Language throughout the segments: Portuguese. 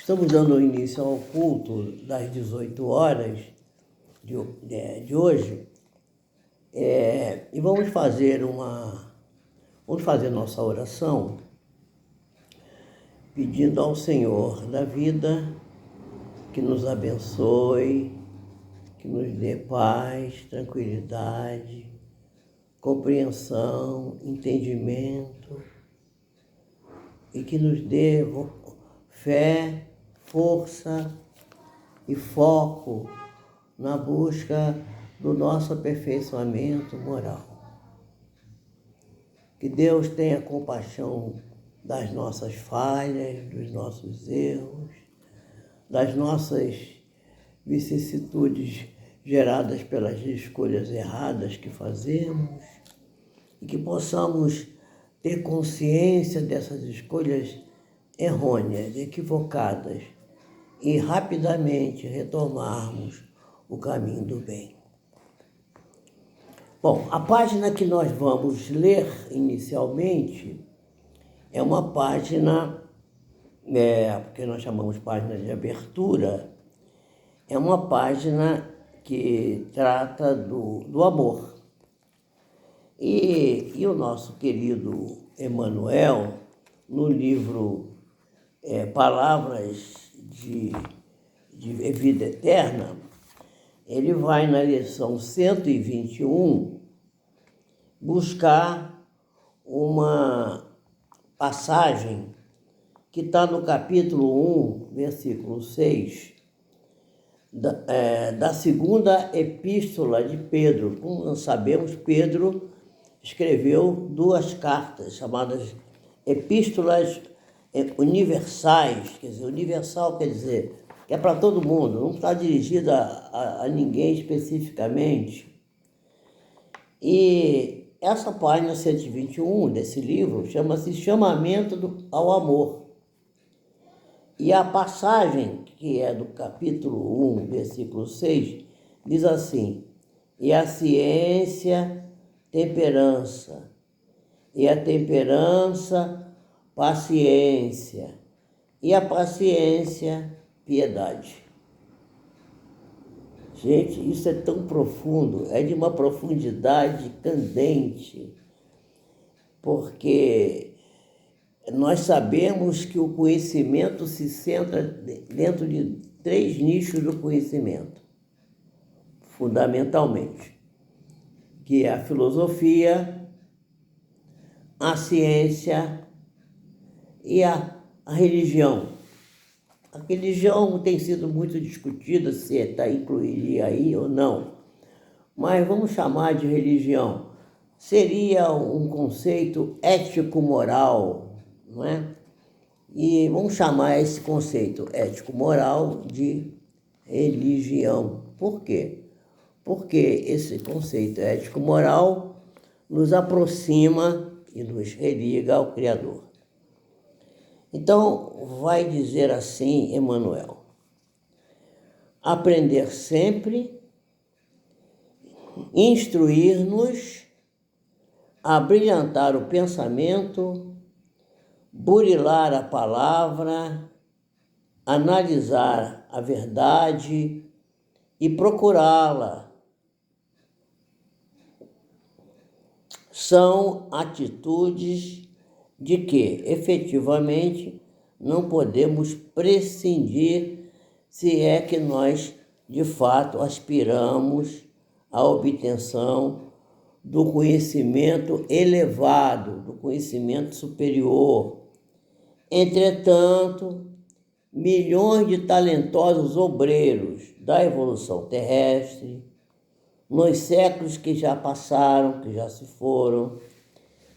Estamos dando início ao culto das 18 horas de hoje e vamos fazer nossa oração pedindo ao Senhor da vida que nos abençoe, que nos dê paz, tranquilidade, compreensão, entendimento e que nos dê fé, força e foco na busca do nosso aperfeiçoamento moral. Que Deus tenha compaixão das nossas falhas, dos nossos erros, das nossas vicissitudes geradas pelas escolhas erradas que fazemos e que possamos ter consciência dessas escolhas errôneas, equivocadas e rapidamente retomarmos o caminho do bem. Bom, a página que nós vamos ler inicialmente é uma página, que nós chamamos página de abertura, é uma página que trata do amor. E o nosso querido Emmanuel, no livro Palavras de Vida Eterna, ele vai na lição 121 buscar uma passagem que está no capítulo 1, versículo 6, da segunda epístola de Pedro. Como nós sabemos, Pedro escreveu 2 cartas chamadas epístolas universais, quer dizer, universal quer dizer que é para todo mundo, não está dirigida a ninguém especificamente. E essa página 121 desse livro chama-se Chamamento ao Amor. E a passagem, que é do capítulo 1, versículo 6, diz assim: e a ciência, temperança, e a temperança, paciência, e a paciência, piedade. Gente, isso é tão profundo, é de uma profundidade candente, porque nós sabemos que o conhecimento se centra dentro de 3 nichos do conhecimento, fundamentalmente, que é a filosofia, a ciência e a religião. A religião tem sido muito discutida se incluiria aí ou não, mas vamos chamar de religião. Seria um conceito ético-moral, não é? E vamos chamar esse conceito ético-moral de religião. Por quê? Porque esse conceito ético-moral nos aproxima e nos religa ao Criador. Então, vai dizer assim Emmanuel: aprender sempre, instruir-nos, abrilhantar o pensamento, burilar a palavra, analisar a verdade e procurá-la. São atitudes de que, efetivamente, não podemos prescindir se é que nós, de fato, aspiramos à obtenção do conhecimento elevado, do conhecimento superior. Entretanto, milhões de talentosos obreiros da evolução terrestre, nos séculos que já passaram, que já se foram,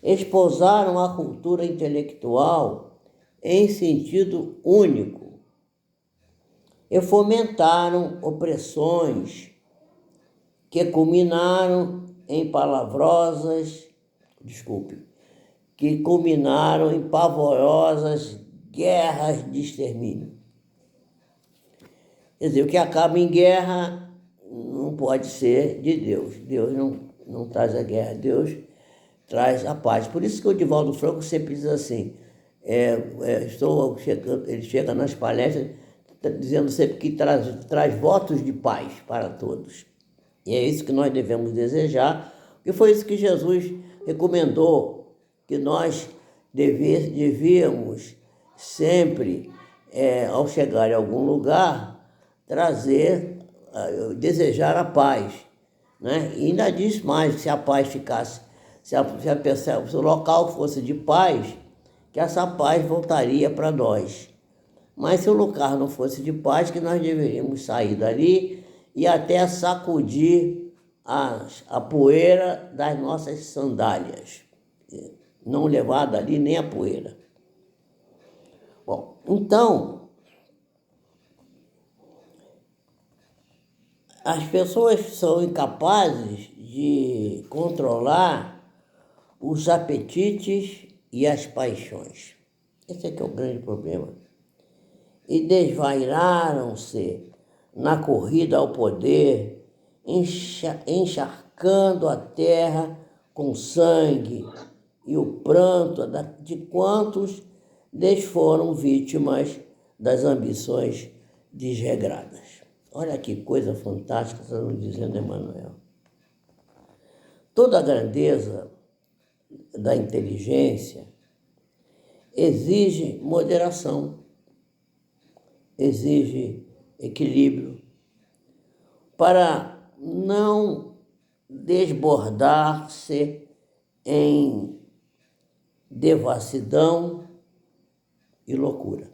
esposaram a cultura intelectual em sentido único e fomentaram opressões que culminaram em pavorosas guerras de extermínio. Quer dizer, o que acaba em guerra não pode ser de Deus. Deus não traz a guerra, Deus traz a paz. Por isso que o Divaldo Franco sempre diz assim: estou chegando, ele chega nas palestras dizendo sempre que traz votos de paz para todos. E é isso que nós devemos desejar, porque foi isso que Jesus recomendou, que nós devíamos sempre, ao chegar em algum lugar, desejar a paz, né? E ainda diz mais, que se a paz ficasse, se o local fosse de paz, que essa paz voltaria para nós. Mas se o lugar não fosse de paz, que nós deveríamos sair dali e até sacudir a poeira das nossas sandálias. Não levar dali nem a poeira. Bom, então, as pessoas são incapazes de controlar os apetites e as paixões. Esse é que é o grande problema. E desvairaram-se na corrida ao poder, encharcando a terra com sangue e o pranto de quantos lhes foram vítimas das ambições desregradas. Olha que coisa fantástica está nos dizendo Emmanuel. Toda a grandeza da inteligência exige moderação, exige equilíbrio, para não desbordar-se em devassidão e loucura.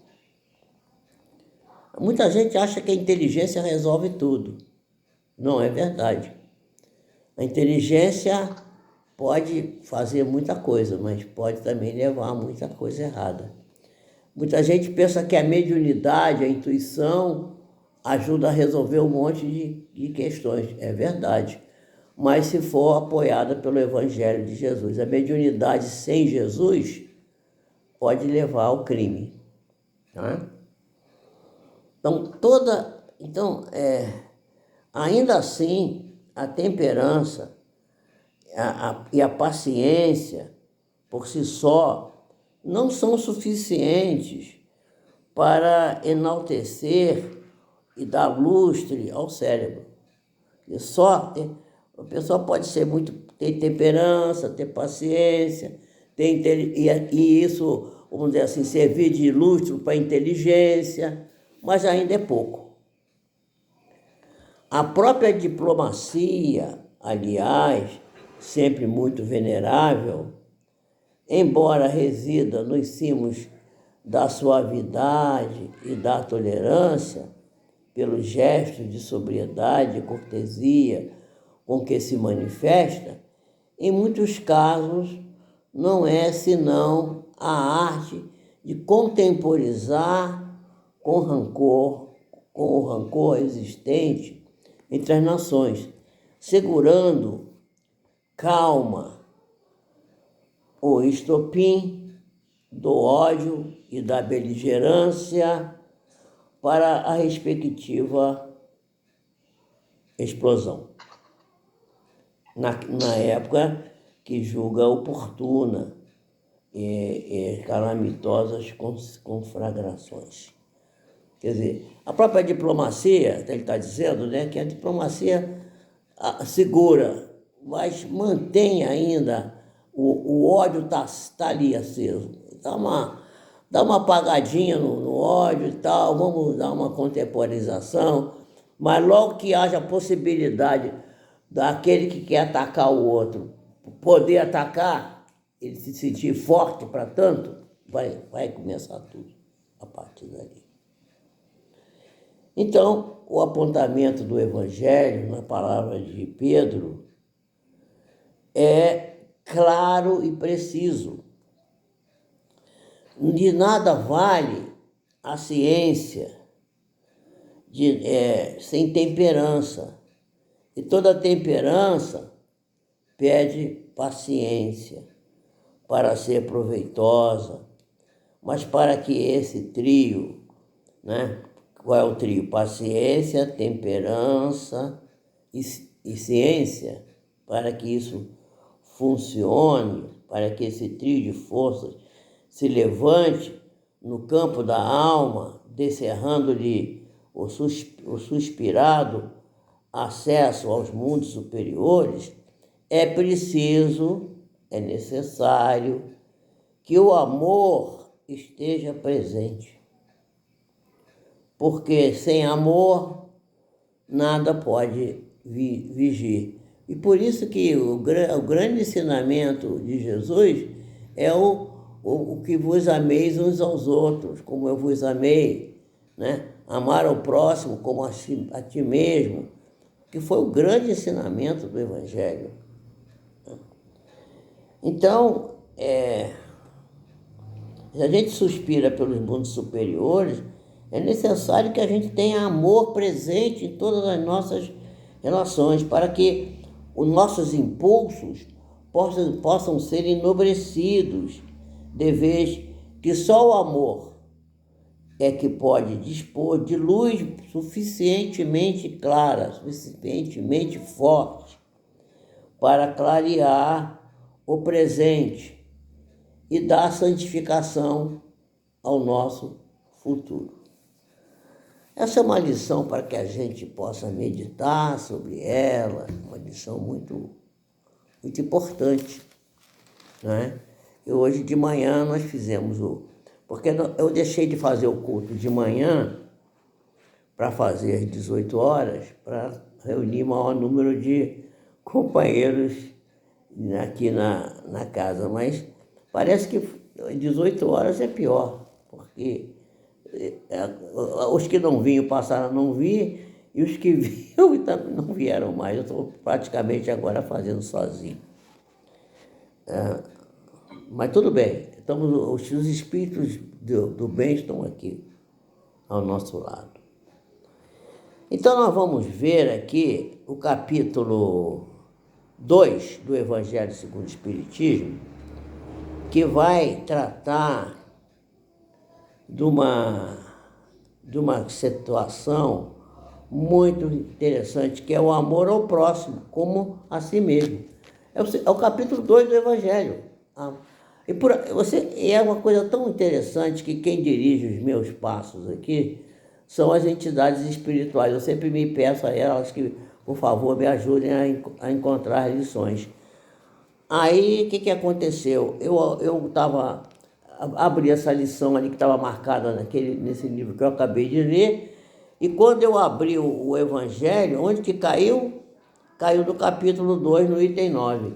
Muita gente acha que a inteligência resolve tudo. Não é verdade. A inteligência pode fazer muita coisa, mas pode também levar a muita coisa errada. Muita gente pensa que a mediunidade, a intuição, ajuda a resolver um monte de questões. É verdade. Mas se for apoiada pelo Evangelho de Jesus, a mediunidade sem Jesus pode levar ao crime. Tá? Então, ainda assim, a temperança e a paciência, por si só, não são suficientes para enaltecer e dar lustre ao cérebro. A pessoa pode ter temperança, ter paciência, e isso, vamos dizer assim, servir de lustre para a inteligência, mas ainda é pouco. A própria diplomacia, aliás, sempre muito venerável, embora resida nos cimos da suavidade e da tolerância, pelos gestos de sobriedade e cortesia com que se manifesta, em muitos casos não é senão a arte de contemporizar com o rancor existente entre as nações, segurando calma o estopim do ódio e da beligerância para a respectiva explosão, na época que julga oportuna e calamitosas conflagrações. Quer dizer, a própria diplomacia, ele está dizendo, né, que a diplomacia segura, mas mantém ainda o ódio está ali aceso. Dá uma apagadinha no ódio e tal, vamos dar uma contemporização, mas logo que haja a possibilidade daquele que quer atacar o outro poder atacar, ele se sentir forte para tanto, vai começar tudo a partir dali. Então, o apontamento do Evangelho, na palavra de Pedro, é claro e preciso. De nada vale a ciência sem temperança. E toda temperança pede paciência para ser proveitosa. Mas para que esse trio, né? Qual é o trio? Paciência, temperança e ciência. Para que isso funcione, para que esse trio de forças se levante no campo da alma, descerrando-lhe o suspirado acesso aos mundos superiores, é necessário que o amor esteja presente. Porque sem amor, nada pode vigir. E por isso que o grande ensinamento de Jesus é o que vos ameis uns aos outros, como eu vos amei, né? Amar ao próximo como a ti mesmo, que foi o grande ensinamento do Evangelho. Então, se a gente suspira pelos mundos superiores, é necessário que a gente tenha amor presente em todas as nossas relações, para que os nossos impulsos possam ser enobrecidos, de vez que só o amor é que pode dispor de luz suficientemente clara, suficientemente forte, para clarear o presente e dar santificação ao nosso futuro. Essa é uma lição para que a gente possa meditar sobre ela, uma lição muito, muito importante, né? E hoje de manhã nós fizemos porque eu deixei de fazer o culto de manhã para fazer às 18 horas, para reunir o maior número de companheiros aqui na casa, mas parece que 18 horas é pior, porque os que não vinham passaram a não vir, e os que vinham não vieram mais. Eu estou praticamente agora fazendo sozinho. Mas tudo bem, os espíritos do bem estão aqui ao nosso lado. Então nós vamos ver aqui o capítulo 2 do Evangelho segundo o Espiritismo, que vai tratar de uma situação muito interessante, que é o amor ao próximo, como a si mesmo. É o capítulo 2 do Evangelho. E é uma coisa tão interessante que quem dirige os meus passos aqui são as entidades espirituais. Eu sempre me peço a elas que, por favor, me ajudem a encontrar lições. Aí, o que aconteceu? Eu abri essa lição ali que estava marcada nesse livro que eu acabei de ler, e quando eu abri o Evangelho, onde que caiu? Caiu do capítulo 2, no item 9,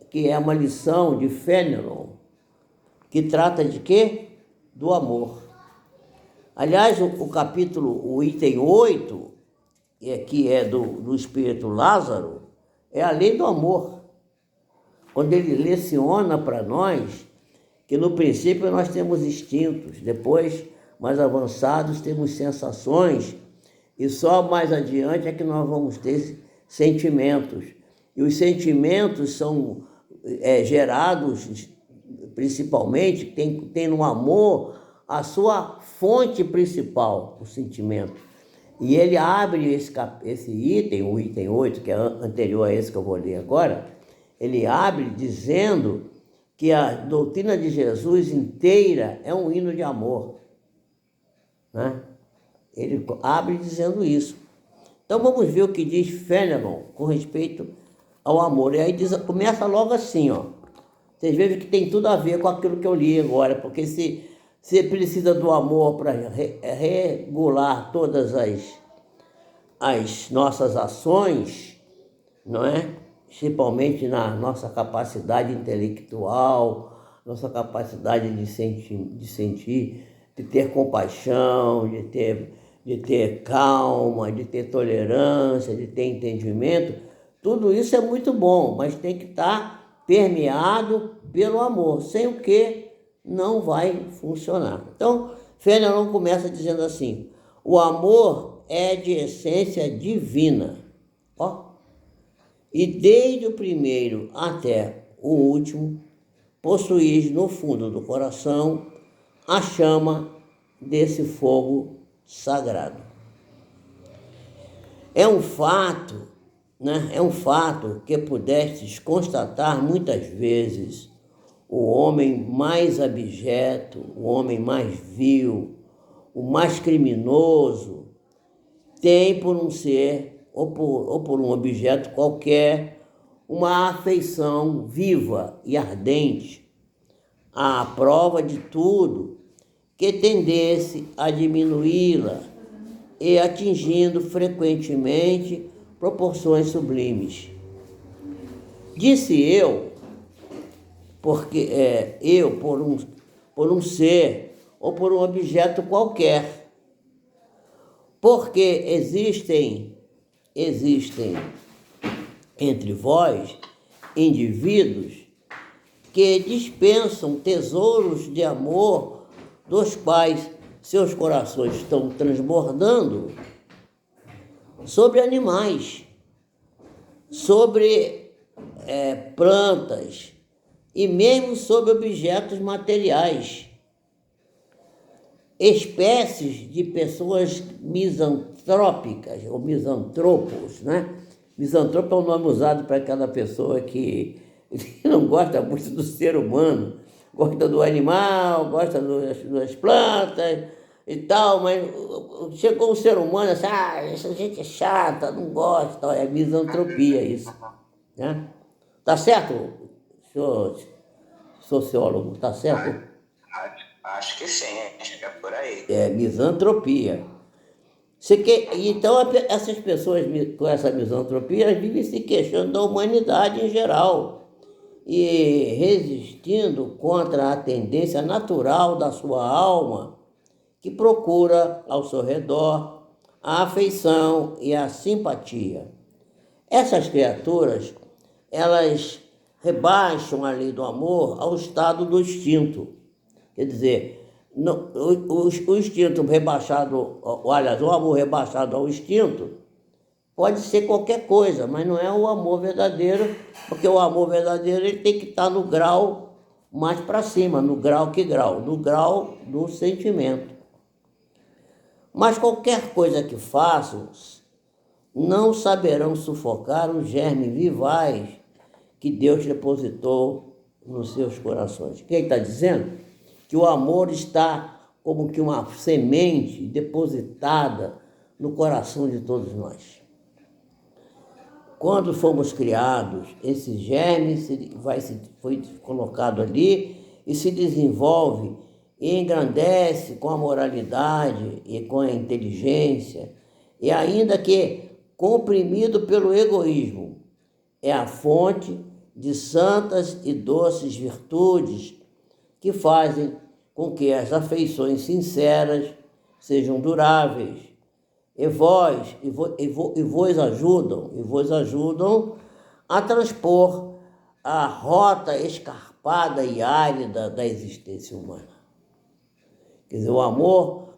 que é uma lição de Fénelon, que trata de quê? Do amor. Aliás, o item 8, que é do Espírito Lázaro, é a lei do amor. Quando ele leciona para nós que no princípio nós temos instintos, depois, mais avançados, temos sensações, e só mais adiante é que nós vamos ter sentimentos. E os sentimentos são gerados, principalmente, tem no amor a sua fonte principal, o sentimento. E ele abre esse item, o item 8, que é anterior a esse que eu vou ler agora, ele abre dizendo que a doutrina de Jesus inteira é um hino de amor, né? Ele abre dizendo isso. Então vamos ver o que diz Fénelon com respeito ao amor. E aí começa logo assim, ó. Vocês veem que tem tudo a ver com aquilo que eu li agora, porque se precisa do amor para regular todas as nossas ações, não é? Principalmente na nossa capacidade intelectual, nossa capacidade de sentir, de ter compaixão, de ter calma, de ter tolerância, de ter entendimento. Tudo isso é muito bom, mas tem que estar permeado pelo amor, sem o que não vai funcionar. Então, Fénelon começa dizendo assim: o amor é de essência divina. Ó. E desde o primeiro até o último, possuís no fundo do coração a chama desse fogo sagrado. É um fato, né? É um fato que pudestes constatar muitas vezes o homem mais abjeto, o homem mais vil, o mais criminoso, tem por um ser ou por um objeto qualquer uma afeição viva e ardente, à prova de tudo, que tendesse a diminuí-la e atingindo frequentemente proporções sublimes. Disse eu, porque eu por um ser ou por um objeto qualquer, porque existem entre vós indivíduos que dispensam tesouros de amor dos quais seus corações estão transbordando sobre animais, sobre plantas e mesmo sobre objetos materiais, espécies de pessoas misantrópicas ou misantropos, né? Misantropo é um nome usado para aquela pessoa que não gosta muito do ser humano, gosta do animal, gosta das plantas e tal, mas chegou um ser humano assim, essa gente é chata, não gosta, é misantropia isso, né? Tá certo, senhor sociólogo, tá certo? Acho que sim, acho que é por aí. É misantropia. Então, essas pessoas com essa misantropia elas vivem se queixando da humanidade em geral e resistindo contra a tendência natural da sua alma, que procura ao seu redor a afeição e a simpatia. Essas criaturas, elas rebaixam a lei do amor ao estado do instinto. Quer dizer, o instinto rebaixado, aliás, o amor rebaixado ao instinto pode ser qualquer coisa, mas não é o amor verdadeiro, porque o amor verdadeiro ele tem que estar no grau mais para cima, no grau do sentimento. Mas qualquer coisa que façam, não saberão sufocar os germes vivais que Deus depositou nos seus corações. O que ele está dizendo? Que o amor está como que uma semente depositada no coração de todos nós. Quando fomos criados, esse germe foi colocado ali e se desenvolve e engrandece com a moralidade e com a inteligência, e ainda que comprimido pelo egoísmo, é a fonte de santas e doces virtudes que fazem com que as afeições sinceras sejam duráveis, e vos ajudam a transpor a rota escarpada e árida da existência humana. Quer dizer, o amor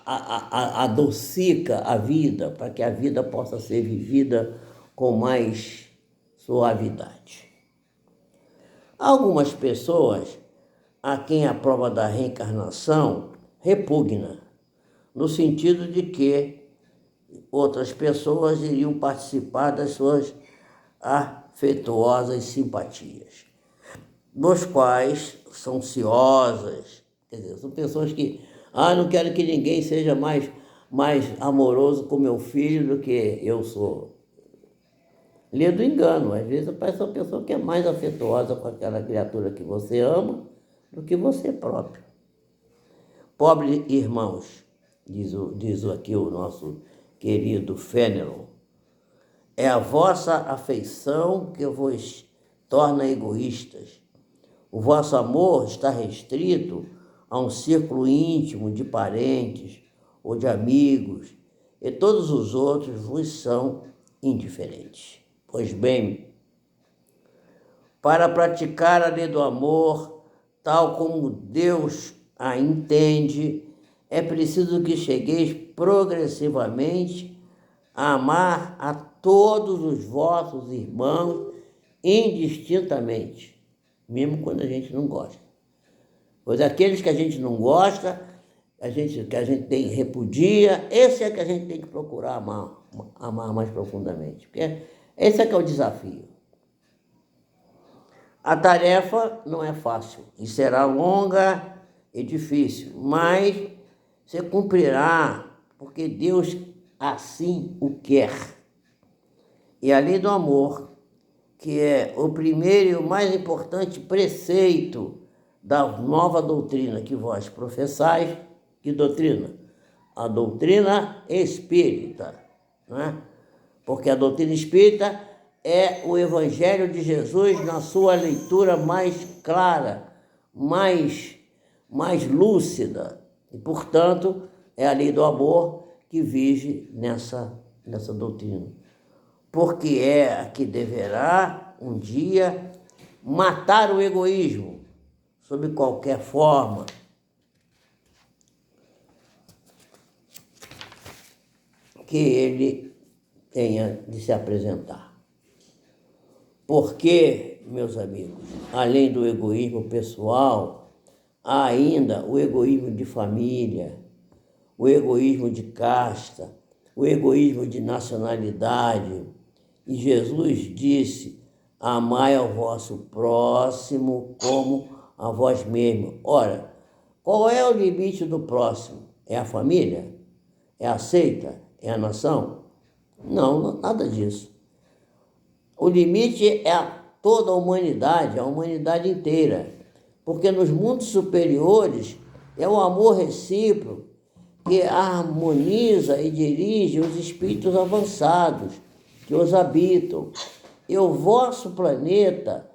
adocica a vida para que a vida possa ser vivida com mais suavidade. Algumas pessoas a quem a prova da reencarnação repugna, no sentido de que outras pessoas iriam participar das suas afetuosas simpatias, nos quais são ciosas, quer dizer, são pessoas que, não quero que ninguém seja mais amoroso com meu filho do que eu sou. Lê do engano, às vezes parece uma pessoa que é mais afetuosa com aquela criatura que você ama do que você próprio. Pobres irmãos, diz aqui o nosso querido Fénelon, é a vossa afeição que vos torna egoístas. O vosso amor está restrito a um círculo íntimo de parentes ou de amigos, e todos os outros vos são indiferentes. Pois bem, para praticar a lei do amor, tal como Deus a entende, é preciso que chegueis progressivamente a amar a todos os vossos irmãos indistintamente, mesmo quando a gente não gosta. Pois aqueles que a gente não gosta, que a gente repudia, esse é que a gente tem que procurar amar mais profundamente, porque esse é que é o desafio. A tarefa não é fácil e será longa e difícil, mas você cumprirá, porque Deus assim o quer. E a lei do amor, que é o primeiro e o mais importante preceito da nova doutrina que vós professais. Que doutrina? A doutrina espírita, né? Porque a doutrina espírita é o Evangelho de Jesus na sua leitura mais clara, mais lúcida. E, portanto, é a lei do amor que vige nessa doutrina. Porque é a que deverá, um dia, matar o egoísmo, sob qualquer forma. Que ele tenha de se apresentar. Porque, meus amigos, além do egoísmo pessoal, há ainda o egoísmo de família, o egoísmo de casta, o egoísmo de nacionalidade. E Jesus disse: amai ao vosso próximo como a vós mesmo. Ora, qual é o limite do próximo? É a família? É a seita? É a nação? Não, nada disso. O limite é toda a humanidade inteira. Porque nos mundos superiores é o amor recíproco que harmoniza e dirige os espíritos avançados que os habitam. E o vosso planeta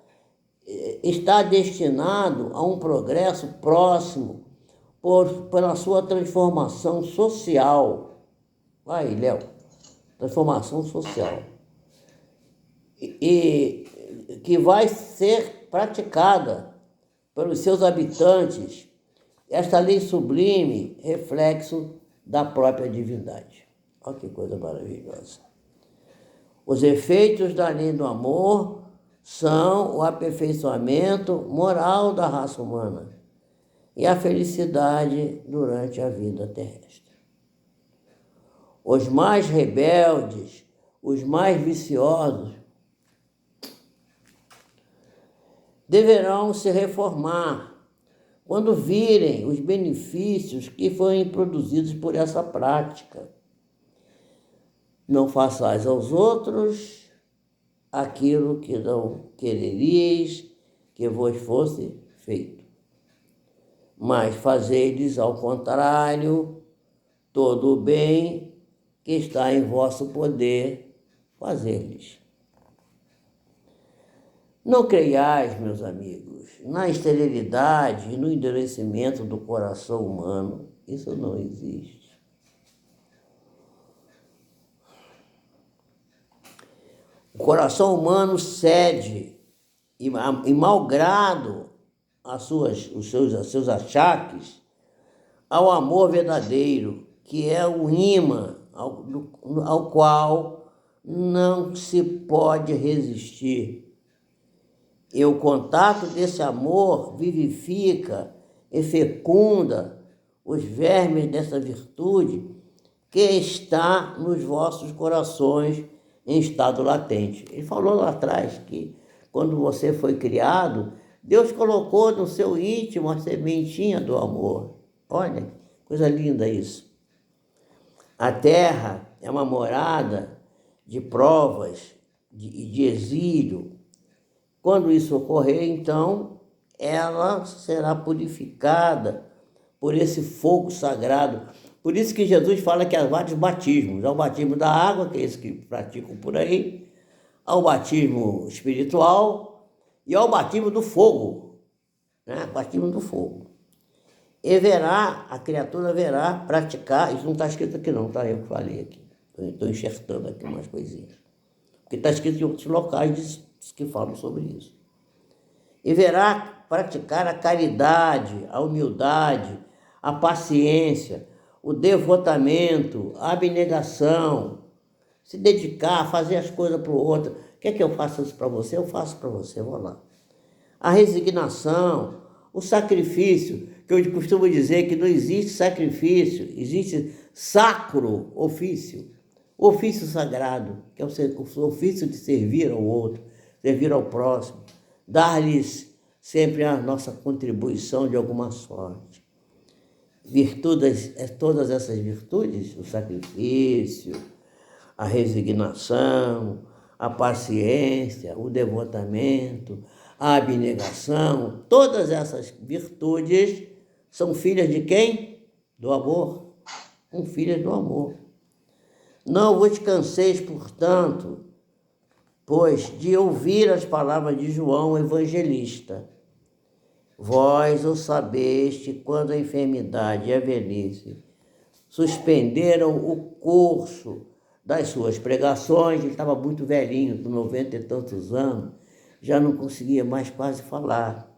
está destinado a um progresso próximo pela sua transformação social. Aí, Léo, transformação social. E que vai ser praticada pelos seus habitantes, esta lei sublime, reflexo da própria divindade. Olha que coisa maravilhosa. Os efeitos da lei do amor são o aperfeiçoamento moral da raça humana e a felicidade durante a vida terrestre. Os mais rebeldes, os mais viciosos, deverão se reformar quando virem os benefícios que foram produzidos por essa prática. Não façais aos outros aquilo que não quereríeis que vos fosse feito, mas fazei-lhes ao contrário todo o bem que está em vosso poder fazer-lhes. Não creiais, meus amigos, na esterilidade e no endurecimento do coração humano. Isso não existe. O coração humano cede e malgrado os seus achaques, ao amor verdadeiro, que é o imã ao qual não se pode resistir. E o contato desse amor vivifica e fecunda os vermes dessa virtude que está nos vossos corações em estado latente. Ele falou lá atrás que quando você foi criado, Deus colocou no seu íntimo a sementinha do amor. Olha, coisa linda isso. A terra é uma morada de provas e de exílio. Quando isso ocorrer, então, ela será purificada por esse fogo sagrado. Por isso que Jesus fala que há vários batismos. Há o batismo da água, que é esse que praticam por aí. Há o batismo espiritual e há o batismo do fogo. Né? Batismo do fogo. E a criatura verá praticar. Isso não está escrito aqui não, tá? Eu que falei aqui. Estou enxertando aqui umas coisinhas. Porque está escrito em outros locais que falam sobre isso. E verá praticar a caridade, a humildade, a paciência, o devotamento, a abnegação, se dedicar a fazer as coisas para o outro. Quer que eu faça isso para você? Eu faço para você, vou lá. A resignação, o sacrifício, que eu costumo dizer que não existe sacrifício, existe sacro ofício, ofício sagrado, que é o ofício de servir ao outro, servir ao próximo, dar-lhes sempre a nossa contribuição de alguma sorte. Virtudes, todas essas virtudes, o sacrifício, a resignação, a paciência, o devotamento, a abnegação, todas essas virtudes são filhas de quem? Do amor. São filhas do amor. Não vos canseis, portanto, pois de ouvir as palavras de João Evangelista. Vós o sabeste quando a enfermidade e a velhice suspenderam o curso das suas pregações. Ele estava muito velhinho, com 90 e tantos anos, já não conseguia mais quase falar.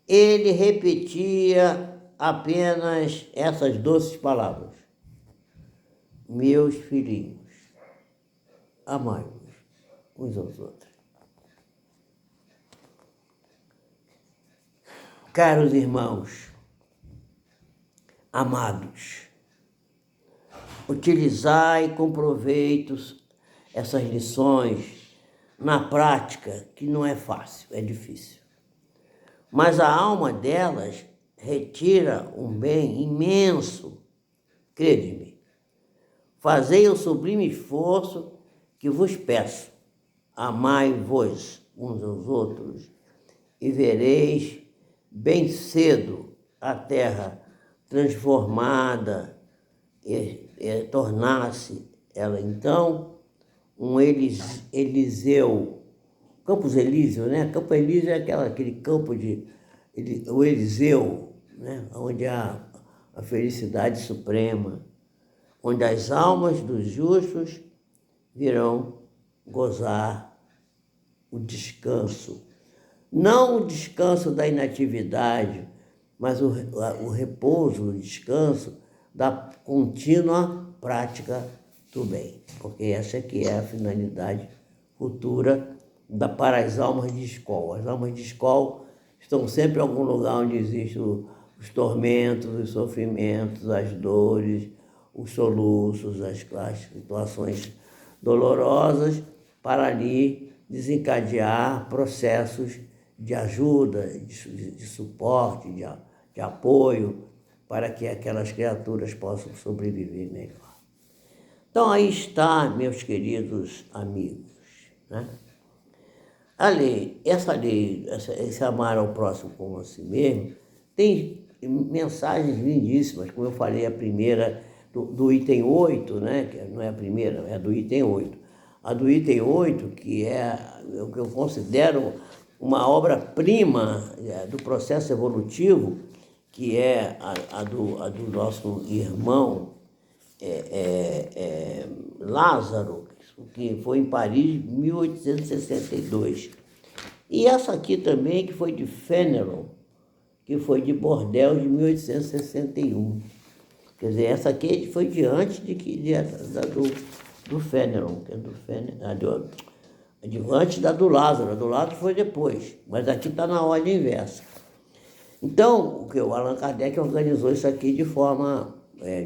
Ele repetia apenas essas doces palavras: meus filhinhos, amai-vos uns aos outros. Caros irmãos, amados, utilizai com proveito essas lições na prática, que não é fácil, é difícil. Mas a alma delas retira um bem imenso, crede-me. Fazei o sublime esforço que vos peço. Amai-vos uns aos outros e vereis bem cedo a terra transformada e tornar-se ela então um Eliseu, Campos Elíseo, né? Campo Elíseo é aquele campo o Eliseu, né? Onde há a felicidade suprema, onde as almas dos justos virão gozar o descanso. Não o descanso da inatividade, mas o repouso, o descanso da contínua prática do bem. Porque essa que é a finalidade futura para as almas de escola. As almas de escola estão sempre em algum lugar onde existem os tormentos, os sofrimentos, as dores, os soluços, as situações dolorosas, para ali desencadear processos de ajuda, de suporte, de apoio, para que aquelas criaturas possam sobreviver melhor. Então aí está, meus queridos amigos, né? Essa lei, esse amar ao próximo como a si mesmo, tem mensagens lindíssimas, como eu falei, a primeira do item 8, né? Que não é a primeira, é do item 8. A do item 8, que é o que eu considero uma obra-prima do processo evolutivo, que é a do nosso irmão Lázaro, que foi em Paris em 1862. E essa aqui também, que foi de Fénelon, que foi de Bordeaux, de 1861. Quer dizer, essa aqui foi de antes do Fénelon, que é do Fénelon, antes da do Lázaro. A do Lázaro foi depois, mas aqui está na ordem inversa. Então, o Allan Kardec organizou isso aqui de forma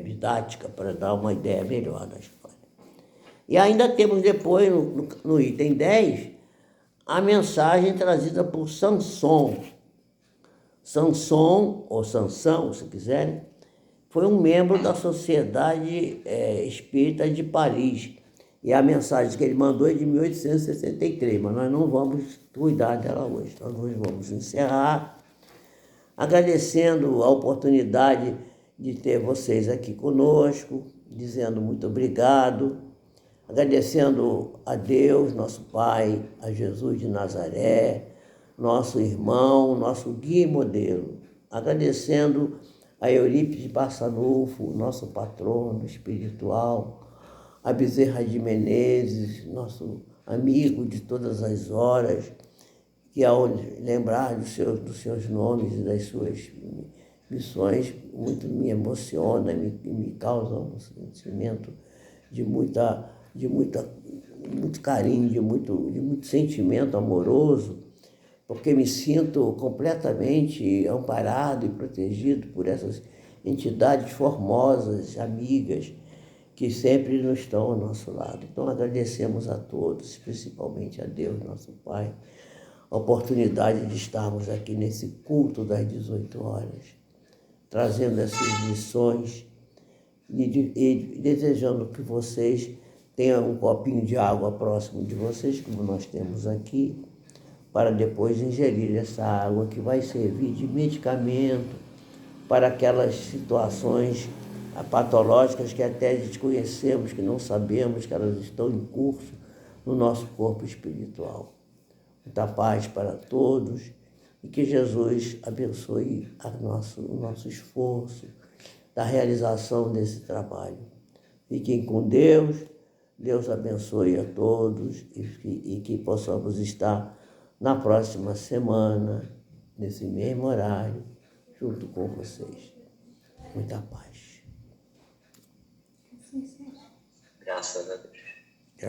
didática, para dar uma ideia melhor da história. E ainda temos depois, no item 10, a mensagem trazida por Sanson. Sanson, ou Sansão, se quiserem, foi um membro da Sociedade Espírita de Paris. E a mensagem que ele mandou é de 1863, mas nós não vamos cuidar dela hoje. Nós vamos encerrar agradecendo a oportunidade de ter vocês aqui conosco, dizendo muito obrigado, agradecendo a Deus, nosso Pai, a Jesus de Nazaré, nosso irmão, nosso guia e modelo, agradecendo a Eurípides Barçanufo, nosso patrono espiritual, a Bezerra de Menezes, nosso amigo de todas as horas, que ao lembrar dos seus nomes e das suas missões, muito me emociona, me causa um sentimento de muito carinho, de muito sentimento amoroso, porque me sinto completamente amparado e protegido por essas entidades formosas, amigas, que sempre não estão ao nosso lado. Então agradecemos a todos, principalmente a Deus, nosso Pai, a oportunidade de estarmos aqui nesse culto das 18 horas, trazendo essas lições e desejando que vocês tenham um copinho de água próximo de vocês, como nós temos aqui, para depois ingerir essa água que vai servir de medicamento para aquelas situações patológicas que até desconhecemos, que não sabemos que elas estão em curso no nosso corpo espiritual. Muita paz para todos e que Jesus abençoe o nosso esforço da realização desse trabalho. Fiquem com Deus, Deus abençoe a todos e que possamos estar na próxima semana, nesse mesmo horário, junto com vocês. Muita paz. Graças a Deus.